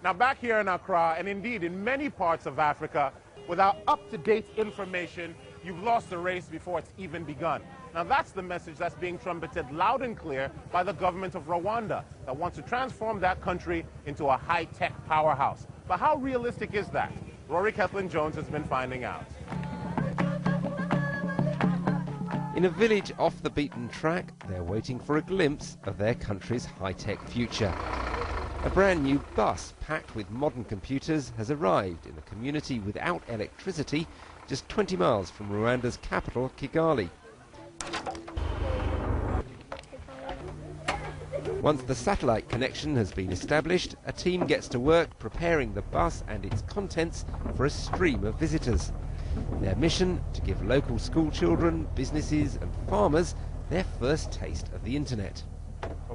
Now, back here in Accra, and indeed in many parts of Africa, without up-to-date information, you've lost the race before it's even begun. Now, that's the message that's being trumpeted loud and clear by the government of Rwanda that wants to transform that country into a high-tech powerhouse. But how realistic is that? Rory Kathleen-Jones has been finding out. In a village off the beaten track, they're waiting for a glimpse of their country's high-tech future. A brand new bus packed with modern computers has arrived in a community without electricity just 20 miles from Rwanda's capital, Kigali. Once the satellite connection has been established, a team gets to work preparing the bus and its contents for a stream of visitors. Their mission, to give local school children, businesses and farmers their first taste of the internet.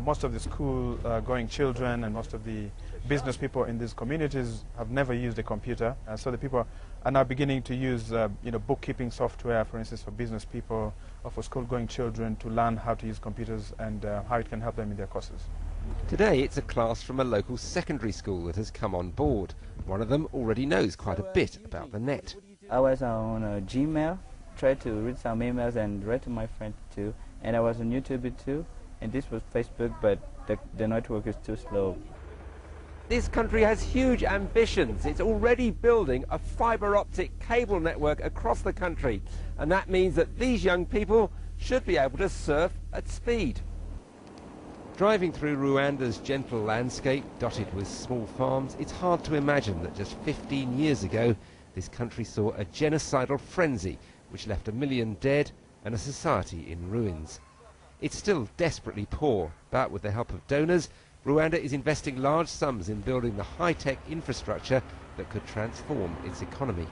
Most of the school-going children and most of the business people in these communities have never used a computer, so the people are now beginning to use bookkeeping software, for instance, for business people or for school-going children to learn how to use computers and how it can help them in their courses. Today it's a class from a local secondary school that has come on board. One of them already knows quite a bit about the net. I was on Gmail, tried to read some emails and write to my friend too, and I was on YouTube too. And this was Facebook, but the network is too slow. This country has huge ambitions. It's already building a fibre optic cable network across the country. And that means that these young people should be able to surf at speed. Driving through Rwanda's gentle landscape, dotted with small farms, it's hard to imagine that just 15 years ago, this country saw a genocidal frenzy which left 1 million dead and a society in ruins. It's still desperately poor, but with the help of donors, Rwanda is investing large sums in building the high-tech infrastructure that could transform its economy.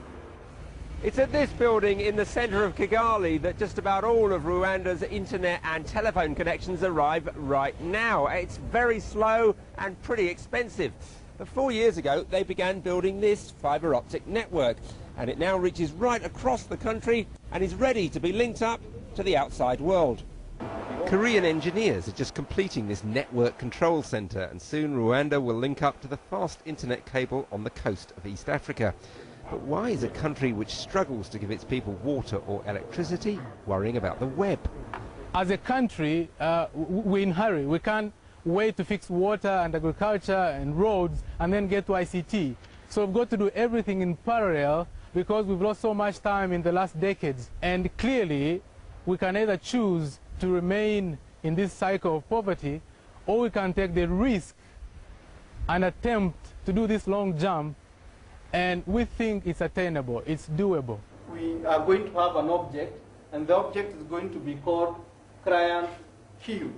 It's at this building in the centre of Kigali that just about all of Rwanda's internet and telephone connections arrive right now. It's very slow and pretty expensive. But 4 years ago, they began building this fibre optic network, and it now reaches right across the country and is ready to be linked up to the outside world. Korean engineers are just completing this network control centre, and soon Rwanda will link up to the fast internet cable on the coast of East Africa. But why is a country which struggles to give its people water or electricity worrying about the web? As a country, we're in a hurry. We can't wait to fix water and agriculture and roads and then get to ICT. So we've got to do everything in parallel because we've lost so much time in the last decades. And clearly, we can either choose to remain in this cycle of poverty, or we can take the risk and attempt to do this long jump, and we think it's attainable, it's doable. We are going to have an object, and the object is going to be called Client Q.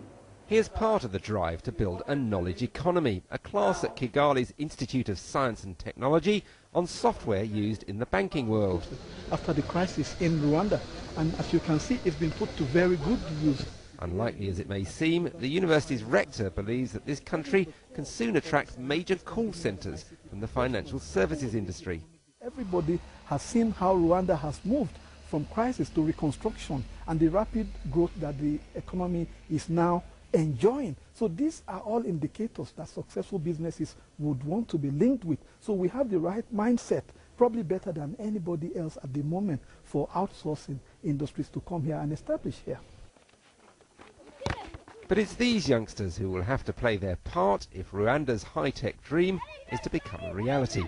Here's part of the drive to build a knowledge economy, a class at Kigali's Institute of Science and Technology on software used in the banking world. After the crisis in Rwanda, and as you can see, it's been put to very good use. Unlikely as it may seem, the university's rector believes that this country can soon attract major call centres from the financial services industry. Everybody has seen how Rwanda has moved from crisis to reconstruction and the rapid growth that the economy is now enjoying. So these are all indicators that successful businesses would want to be linked with. So we have the right mindset, probably better than anybody else at the moment, for outsourcing industries to come here and establish here. But it's these youngsters who will have to play their part if Rwanda's high-tech dream is to become a reality.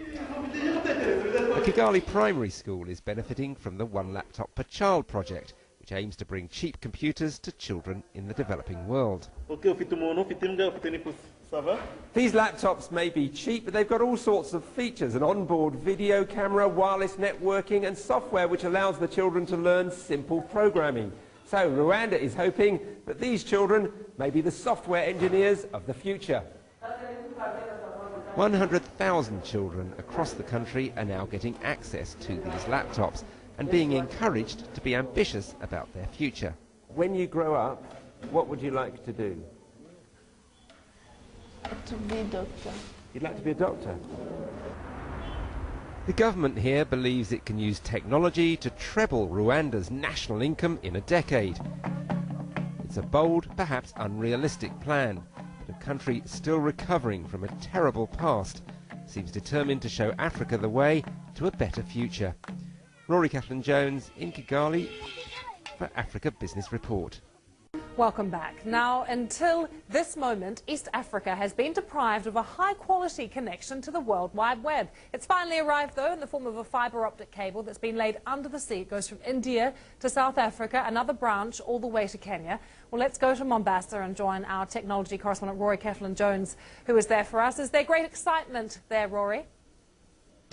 The Kigali Primary School is benefiting from the One Laptop Per Child project, which aims to bring cheap computers to children in the developing world. These laptops may be cheap, but they've got all sorts of features: an onboard video camera, wireless networking and software which allows the children to learn simple programming. So Rwanda is hoping that these children may be the software engineers of the future. 100,000 children across the country are now getting access to these laptops and being encouraged to be ambitious about their future. When you grow up, what would you like to do? To be a doctor. You'd like to be a doctor? The government here believes it can use technology to treble Rwanda's national income in a decade. It's a bold, perhaps unrealistic plan, but a country still recovering from a terrible past seems determined to show Africa the way to a better future. Rory Catlin-Jones in Kigali for Africa Business Report. Welcome back. Now, until this moment, East Africa has been deprived of a high-quality connection to the World Wide Web. It's finally arrived, though, in the form of a fibre optic cable that's been laid under the sea. It goes from India to South Africa, another branch all the way to Kenya. Well, let's go to Mombasa and join our technology correspondent, Rory Catlin-Jones, who is there for us. Is there great excitement there, Rory?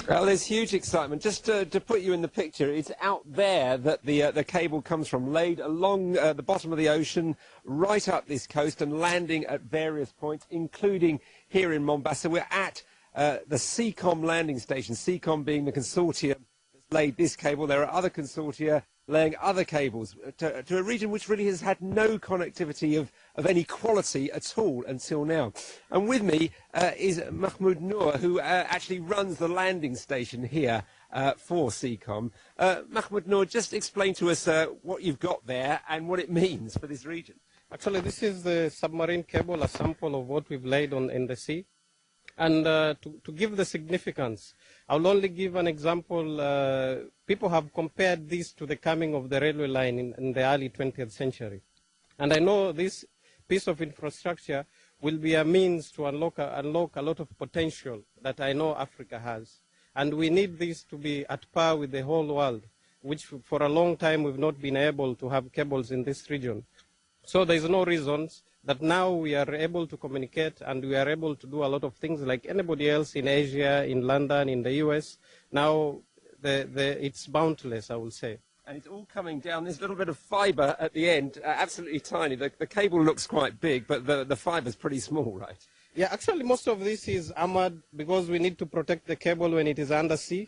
Well, there's huge excitement. Just to put you in the picture, it's out there that the cable comes from, laid along the bottom of the ocean, right up this coast and landing at various points, including here in Mombasa. We're at the CECOM landing station, CECOM being the consortium that's laid this cable. There are other consortia laying other cables to a region which really has had no connectivity of any quality at all until now. And with me is Mahmoud Noor, who actually runs the landing station here for CECOM. Mahmoud Noor, just explain to us what you've got there and what it means for this region. Actually, this is the submarine cable, a sample of what we've laid in the sea. And to give the significance, I'll only give an example. People have compared this to the coming of the railway line in the early 20th century. And I know this piece of infrastructure will be a means to unlock a lot of potential that I know Africa has. And we need this to be at par with the whole world, which for a long time we've not been able to have cables in this region. So there's no reasons that now we are able to communicate and we are able to do a lot of things like anybody else in Asia, in London, in the US. Now it's boundless, I will say. And it's all coming down this little bit of fibre at the end, absolutely tiny. The cable looks quite big, but the fibre's pretty small, right? Yeah, actually most of this is armored because we need to protect the cable when it is undersea.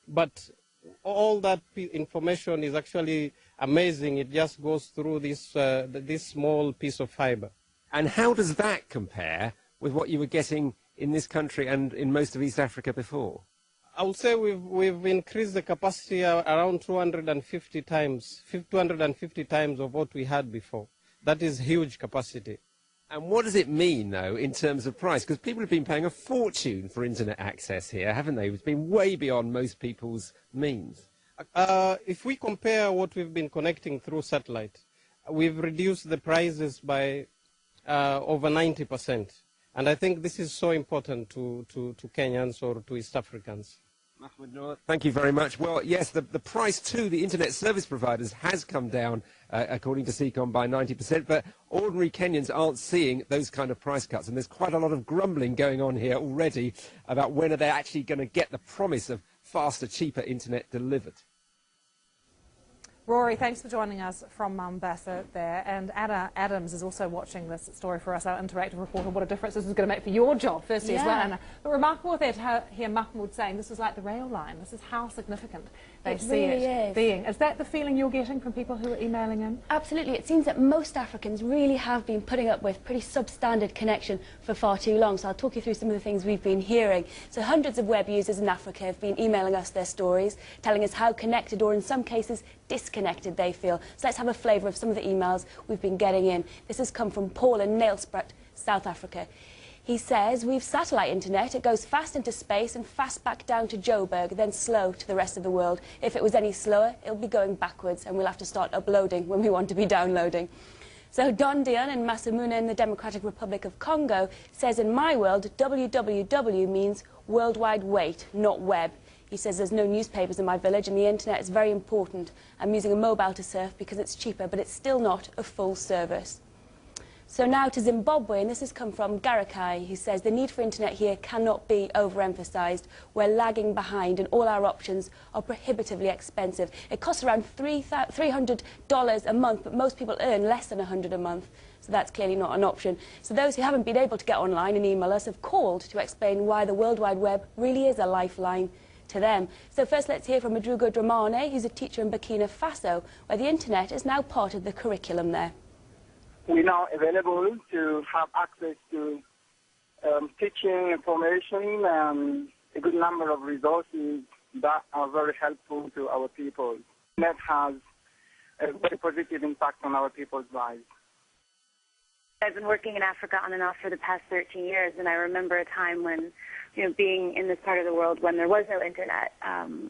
But all that information is actually amazing. It just goes through this small piece of fibre. And how does that compare with what you were getting in this country and in most of East Africa before? I would say we've increased the capacity around 250 times of what we had before. That is huge capacity. And what does it mean, though, in terms of price? Because people have been paying a fortune for internet access here, haven't they? It's been way beyond most people's means. If we compare what we've been connecting through satellite, we've reduced the prices by over 90%. And I think this is so important to Kenyans or to East Africans. Mahmoud Noor, thank you very much. Well, yes, the price to the internet service providers has come down, according to CECOM, by 90%, but ordinary Kenyans aren't seeing those kind of price cuts, and there's quite a lot of grumbling going on here already about when are they actually going to get the promise of faster, cheaper internet delivered. Rory, thanks for joining us from Mombasa there. And Anna Adams is also watching this story for us, our interactive reporter. What a difference this is going to make for your job, firstly, as well, Anna. But remarkable there to hear Mahmoud saying this is like the rail line. This is how significant they see it being. Is that the feeling you're getting from people who are emailing in? Absolutely. It seems that most Africans really have been putting up with pretty substandard connection for far too long. So I'll talk you through some of the things we've been hearing. So hundreds of web users in Africa have been emailing us their stories, telling us how connected or in some cases disconnected they feel. So let's have a flavour of some of the emails we've been getting in. This has come from Paul in Nailsbrook, South Africa. He says, we've satellite internet. It goes fast into space and fast back down to Joburg, then slow to the rest of the world. If it was any slower, it'll be going backwards and we'll have to start uploading when we want to be downloading. So Don Dion in Masamuna in the Democratic Republic of Congo says, in my world, www means worldwide wait, not web. He says there's no newspapers in my village and the internet is very important. I'm using a mobile to surf because it's cheaper, but it's still not a full service. So now to Zimbabwe, and this has come from Garakai, who says the need for internet here cannot be overemphasized. We're lagging behind and all our options are prohibitively expensive. It costs around $300 a month, but most people earn less than $100 a month. So that's clearly not an option. So those who haven't been able to get online and email us have called to explain why the World Wide Web really is a lifeline to them. So first let's hear from Madruga Dramane, who's a teacher in Burkina Faso, where the internet is now part of the curriculum there. We're now available to have access to teaching information and a good number of resources that are very helpful to our people. Net has a very positive impact on our people's lives. I've been working in Africa on and off for the past 13 years, and I remember a time when, being in this part of the world when there was no internet,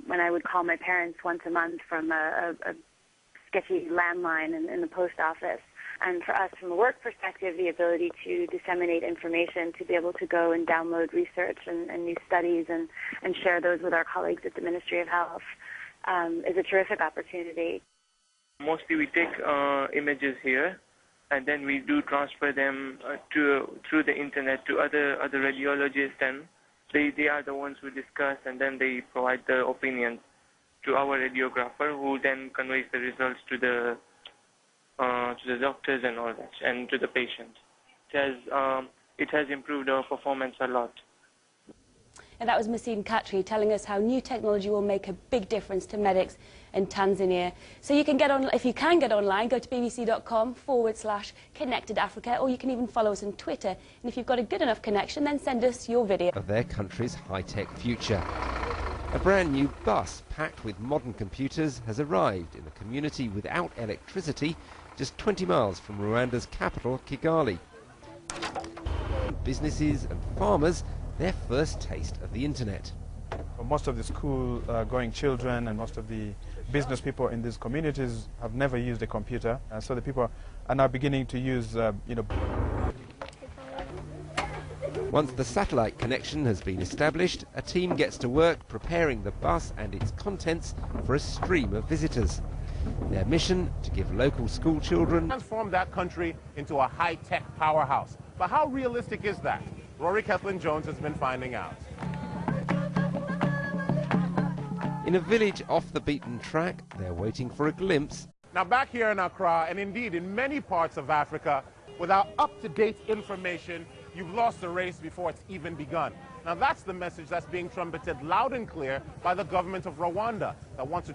when I would call my parents once a month from a sketchy landline in the post office. And for us, from a work perspective, the ability to disseminate information, to be able to go and download research and new studies and share those with our colleagues at the Ministry of Health is a terrific opportunity. Mostly we take images here, and then we do transfer them through the internet to other radiologists, and they are the ones who discuss, and then they provide the opinions to our radiographer, who then conveys the results to the doctors and all that, and to the patients. It has improved our performance a lot. And that was Massine Katri telling us how new technology will make a big difference to medics in Tanzania. So you can get on, if you can get online, go to bbc.com/connectedafrica, or you can even follow us on Twitter. And if you've got a good enough connection, then send us your video of their country's high-tech future. A brand new bus packed with modern computers has arrived in a community without electricity just 20 miles from Rwanda's capital, Kigali. Businesses and farmers, their first taste of the internet. Most of the school-going children and most of the business people in these communities have never used a computer, so the people are now beginning to use, Once the satellite connection has been established, a team gets to work preparing the bus and its contents for a stream of visitors. Their mission, to give local school children... transform that country into a high-tech powerhouse. But how realistic is that? Rory Kathleen-Jones has been finding out. In a village off the beaten track, they're waiting for a glimpse. Now back here in Accra, and indeed in many parts of Africa, without up-to-date information, you've lost the race before it's even begun. Now that's the message that's being trumpeted loud and clear by the government of Rwanda that wants to